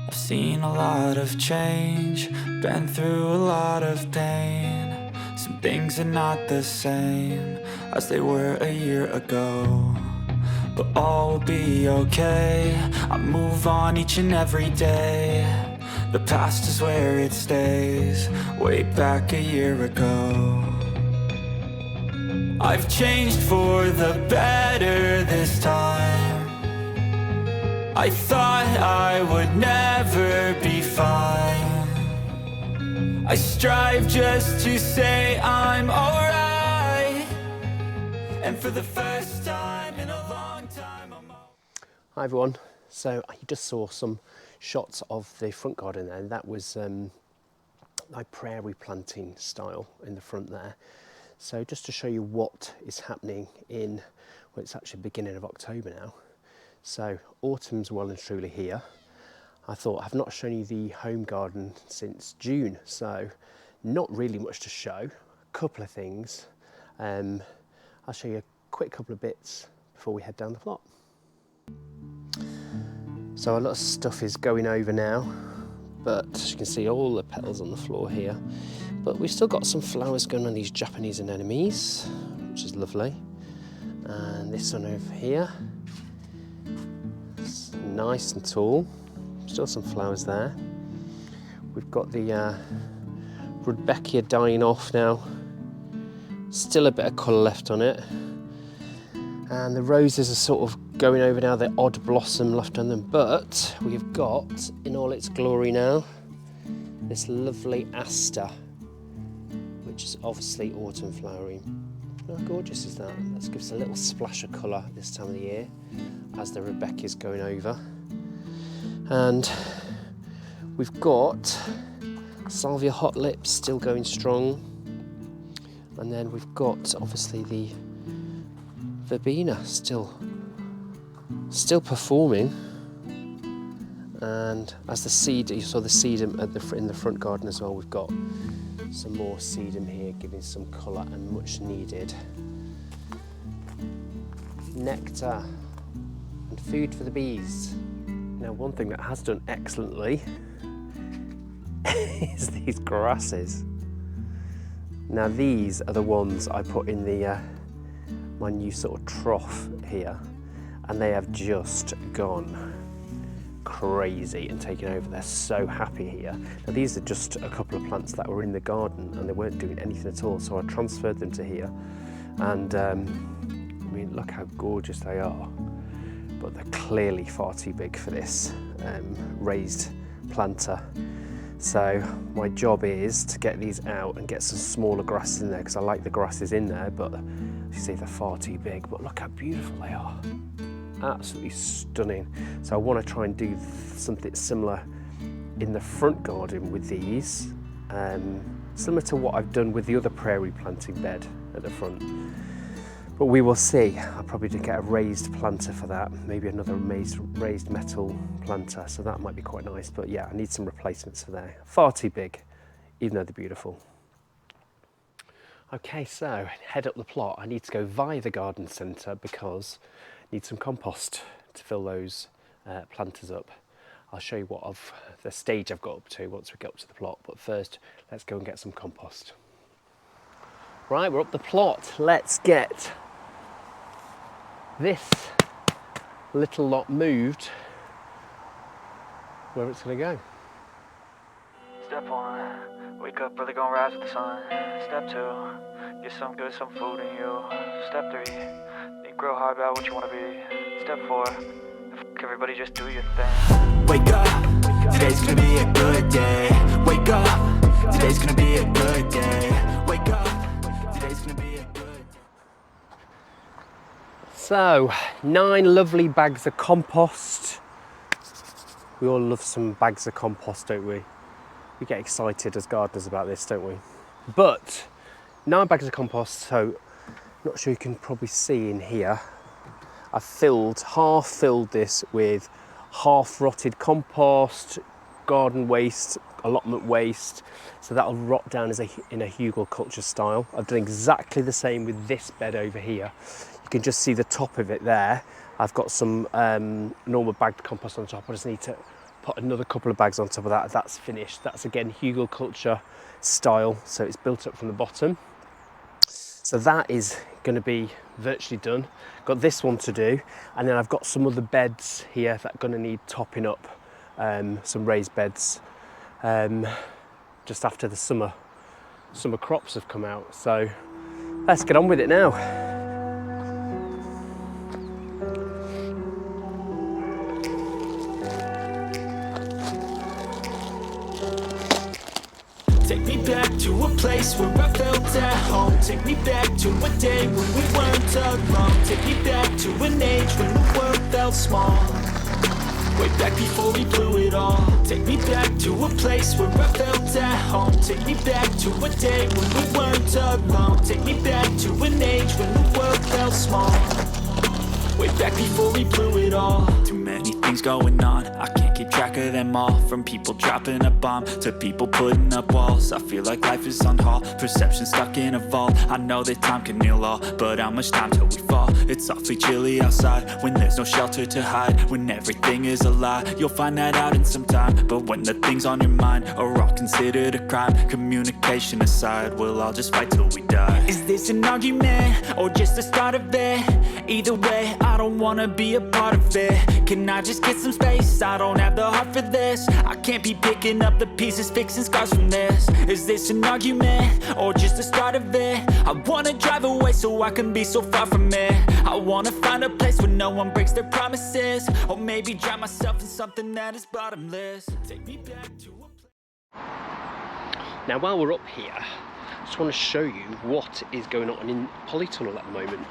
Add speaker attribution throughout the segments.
Speaker 1: I've seen a lot of change, been through a lot of pain. Some things are not the same as they were a year ago, but all will be okay. I move on each and every day. The past is where it stays, way back a year ago. I've changed for the better this time. I thought I would never be fine. I strive just to say I'm alright. And for the first time in a long time I'm
Speaker 2: Hi everyone, so you just saw some shots of the front garden there, and that was my prairie planting style in the front there. So just to show you what is happening in, well, it's actually beginning of October now. So autumn's well and truly here. I thought I've not shown you the home garden since June, so not really much to show. A couple of things. I'll show you a quick couple of bits before we head down the plot. So a lot of stuff is going over now, but as you can see all the petals on the floor here. But we've still got some flowers going on these Japanese anemones, which is lovely. And this one over here, it's nice and tall. Still some flowers there. We've got the Rudbeckia dying off now. Still a bit of colour left on it. And the roses are sort of going over now, the odd blossom left on them. But we've got, in all its glory now, this lovely aster, which is obviously autumn flowering. How gorgeous is that? That gives a little splash of colour this time of the year as the Rudbeckia is going over. And we've got Salvia hot lips still going strong. And then we've got obviously the verbena still performing. And as the seed, you saw the sedum in the front garden as well, we've got some more sedum here giving some colour and much needed nectar and food for the bees. Now one thing that has done excellently is these grasses. Now these are the ones I put in the my new sort of trough here, and they have just gone crazy and taken over. They're so happy here. Now these are just a couple of plants that were in the garden and they weren't doing anything at all, so I transferred them to here. And I mean, look how gorgeous they are, but they're clearly far too big for this raised planter. So my job is to get these out and get some smaller grasses in there, because I like the grasses in there, but as you see, they're far too big. But look how beautiful they are. Absolutely stunning. So I want to try and do something similar in the front garden with these, similar to what I've done with the other prairie planting bed at the front. But we will see. I'll probably get a raised planter for that, maybe another raised metal planter, so that might be quite nice. But yeah, I need some replacements for there. Far too big, even though they're beautiful. Okay, so head up the plot. I need to go via the garden centre because I need some compost to fill those planters up. I'll show you what the stage I've got up to once we get up to the plot, but first let's go and get some compost. Right, we're up the plot. Let's get this little lot moved where it's going to go.
Speaker 1: Step 1, wake up early, gonna rise with the sun. Step 2, get some food in you. Step 3, think real hard about what you wanna be. Step 4, everybody just do your thing. Wake up, today's gonna be a good day. Wake up, today's gonna be a good day. Wake up, today's gonna be a good day.
Speaker 2: So, 9 lovely bags of compost. We all love some bags of compost, don't we? We get excited as gardeners about this, don't we? But 9 bags of compost, so not sure you can probably see in here. I've half filled this with half rotted compost, garden waste, allotment waste, so that'll rot down in a hugelkultur style. I've done exactly the same with this bed over here. You can just see the top of it there. I've got some normal bagged compost on top. I just need to put another couple of bags on top of that. That's finished. That's again hugelkultur style, so it's built up from the bottom. So that is going to be virtually done. Got this one to do, and then I've got some other beds here that are going to need topping up, some raised beds, just after the summer crops have come out. So let's get on with it now.
Speaker 3: Take me back to a place where I felt at home. Take me back to a day when we weren't alone. Take me back to an age when the world felt small. Way back before we blew it all. Take me back to a place where I felt at home. Take me back to a day when we weren't alone. Take me back to an age when the world felt small. Way back before we blew it all. Too many things going on, I can't keep track of them all. From people dropping a bomb to people putting up walls. I feel like life is on hold, perception stuck in a vault. I know that time can heal all, but how much time till we fall? It's awfully chilly outside, when there's no shelter to hide. When everything is a lie, you'll find that out in some time. But when the things on your mind are all considered a crime, communication aside, we'll all just fight till we die. Is this an argument, or just the start of it? Either way, I don't wanna be a part of it. Can I just get some space? I don't have the heart for this. I can't be picking up the pieces, fixing scars from this. Is this an argument, or just the start of it? I wanna drive away so I can be so far from it. I wanna find a place where no one breaks their promises. Or maybe drown myself in something that is bottomless. Take me back to a place.
Speaker 2: Now while we're up here, I just want to show you what is going on in Polytunnel at the moment.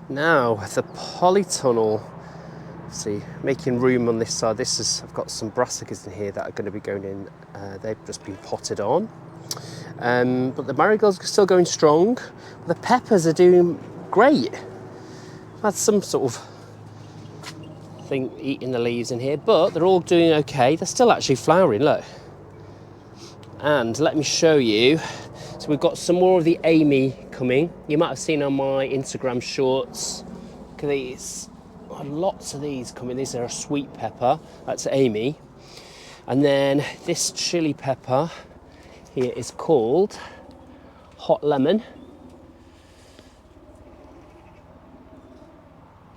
Speaker 2: Now the Polytunnel, see, making room on this side. I've got some brassicas in here that are going to be going in. They've just been potted on, but the marigolds are still going strong. The peppers are doing great. I've had some sort of thing eating the leaves in here, but they're all doing okay. They're still actually flowering, look. And let me show you. So we've got some more of the Amy coming. You might have seen on my Instagram shorts. Look at these. Oh, lots of these coming. These are a sweet pepper. That's Amy. And then this chili pepper here is called Hot Lemon.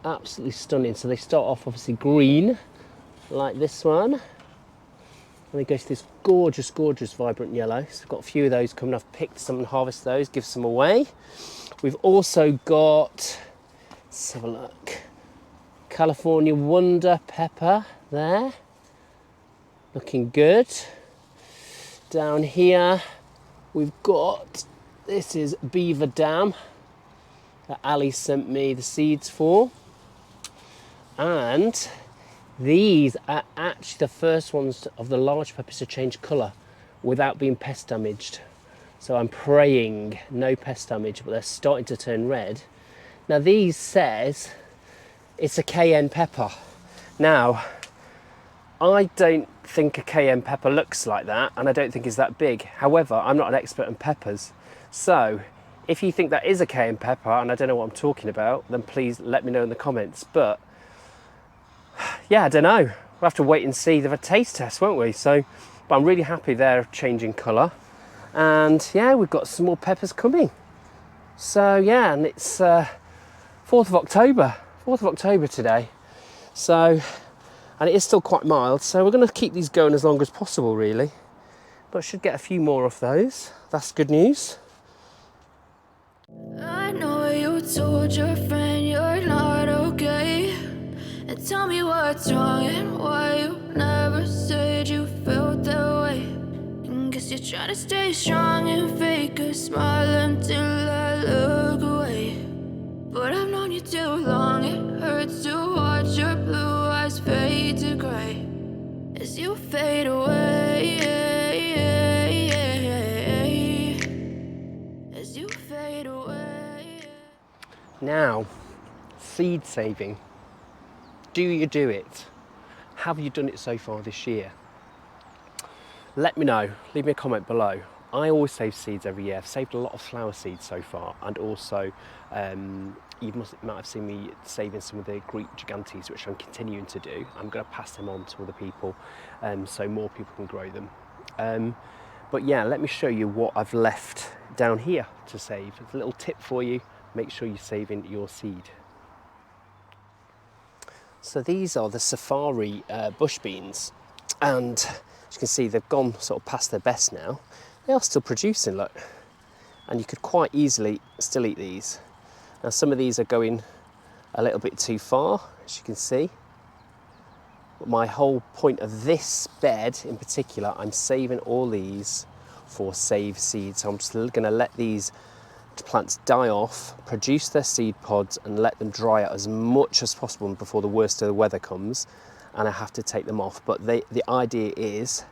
Speaker 2: Absolutely stunning. So they start off obviously green, like this one. And they go to this gorgeous, gorgeous, vibrant yellow. So we've got a few of those coming. I've picked some and harvested those, give some away. We've also got, let's have a look, California Wonder pepper there. Looking good. Down here, we've got, this is Beaver Dam that Ali sent me the seeds for. And these are actually the first ones of the large peppers to change colour without being pest damaged. So I'm praying no pest damage, but they're starting to turn red. Now these says it's a cayenne pepper. Now, I don't think a cayenne pepper looks like that, and I don't think it's that big. However, I'm not an expert on peppers. So if you think that is a cayenne pepper and I don't know what I'm talking about, then please let me know in the comments. But yeah, I don't know. We'll have to wait and see the taste test, won't we? So, but I'm really happy they're changing colour. And yeah, we've got some more peppers coming. So yeah, and it's 4th of October today. So, and it is still quite mild. So we're going to keep these going as long as possible, really. But I should get a few more of those. That's good news.
Speaker 4: I know you told your friend you're not okay. And tell me what's wrong and why you never said you felt that way. And guess you're trying to stay strong and fake a smile until I look away. But I've known you too long, it hurts to watch your blue eyes fade to grey as you fade away. As you fade away.
Speaker 2: Now, seed saving. Do you do it? Have you done it so far this year? Let me know, leave me a comment below. I always save seeds every year. I've saved a lot of flower seeds so far, and also you might have seen me saving some of the Greek gigantes, which I'm continuing to do. I'm going to pass them on to other people, so more people can grow them. But yeah, let me show you what I've left down here to save. It's a little tip for you. Make sure you're saving your seed. So these are the safari bush beans, and as you can see, they've gone sort of past their best now. They are still producing, look, and you could quite easily still eat these. Now some of these are going a little bit too far, as you can see. But my whole point of this bed in particular, I'm saving all these for save seeds. So I'm just going to let these plants die off, produce their seed pods, and let them dry out as much as possible before the worst of the weather comes, and I have to take them off. But the idea is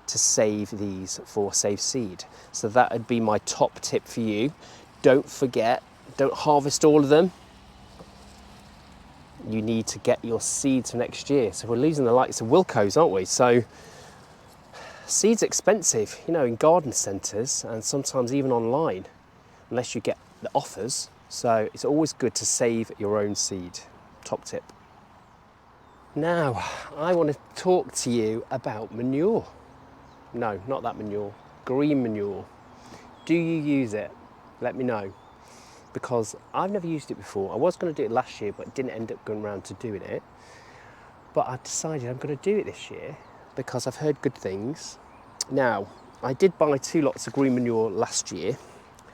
Speaker 2: to save these for save seed. So that would be my top tip for you. Don't forget, don't harvest all of them. You need to get your seeds for next year. So we're losing the likes of Wilco's, aren't we? So seeds expensive, you know, in garden centres and sometimes even online, unless you get the offers. So it's always good to save your own seed. Top tip. Now, I want to talk to you about manure. No, not that manure, green manure. Do you use it? Let me know. Because I've never used it before. I was going to do it last year, but didn't end up going around to doing it. But I've decided I'm going to do it this year because I've heard good things. Now, I did buy 2 lots of green manure last year.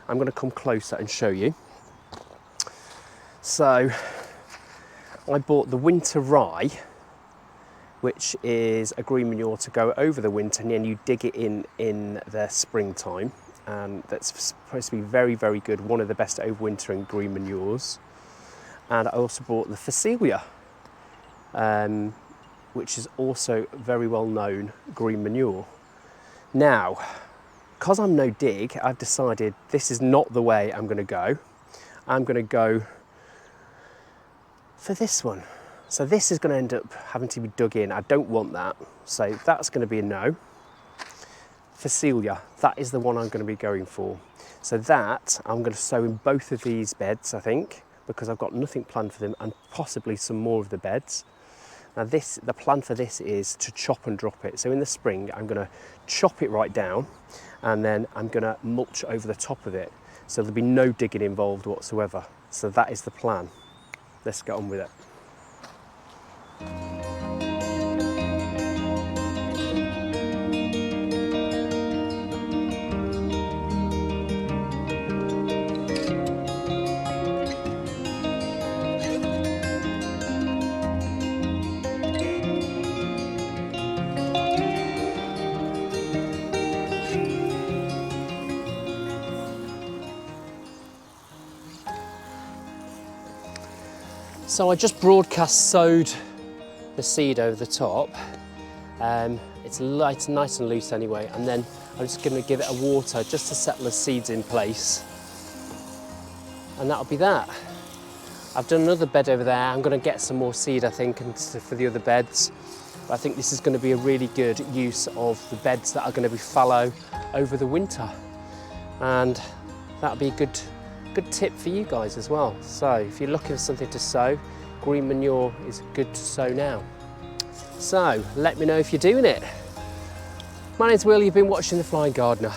Speaker 2: I'm going to come closer and show you. So, I bought the winter rye, which is a green manure to go over the winter, and then you dig it in the springtime. And that's supposed to be very, very good. One of the best overwintering green manures. And I also bought the Phacelia, which is also very well known green manure. Now, because I'm no dig, I've decided this is not the way I'm going to go. I'm going to go for this one. So this is going to end up having to be dug in. I don't want that. So that's going to be a no. Phacelia, that is the one I'm going to be going for. So that I'm going to sow in both of these beds, I think, because I've got nothing planned for them, and possibly some more of the beds. Now the plan for this is to chop and drop it. So in the spring, I'm going to chop it right down, and then I'm going to mulch over the top of it. So there'll be no digging involved whatsoever. So that is the plan. Let's get on with it. So I just broadcast sowed the seed over the top. It's nice and loose anyway, and then I'm just going to give it a water just to settle the seeds in place. And that'll be that. I've done another bed over there. I'm going to get some more seed, I think, for the other beds. But I think this is going to be a really good use of the beds that are going to be fallow over the winter. And that'll be a good tip for you guys as well. So if you're looking for something to sow, green manure is good to sow now. So let me know if you're doing it. My name's Will, you've been watching The Flying Gardener.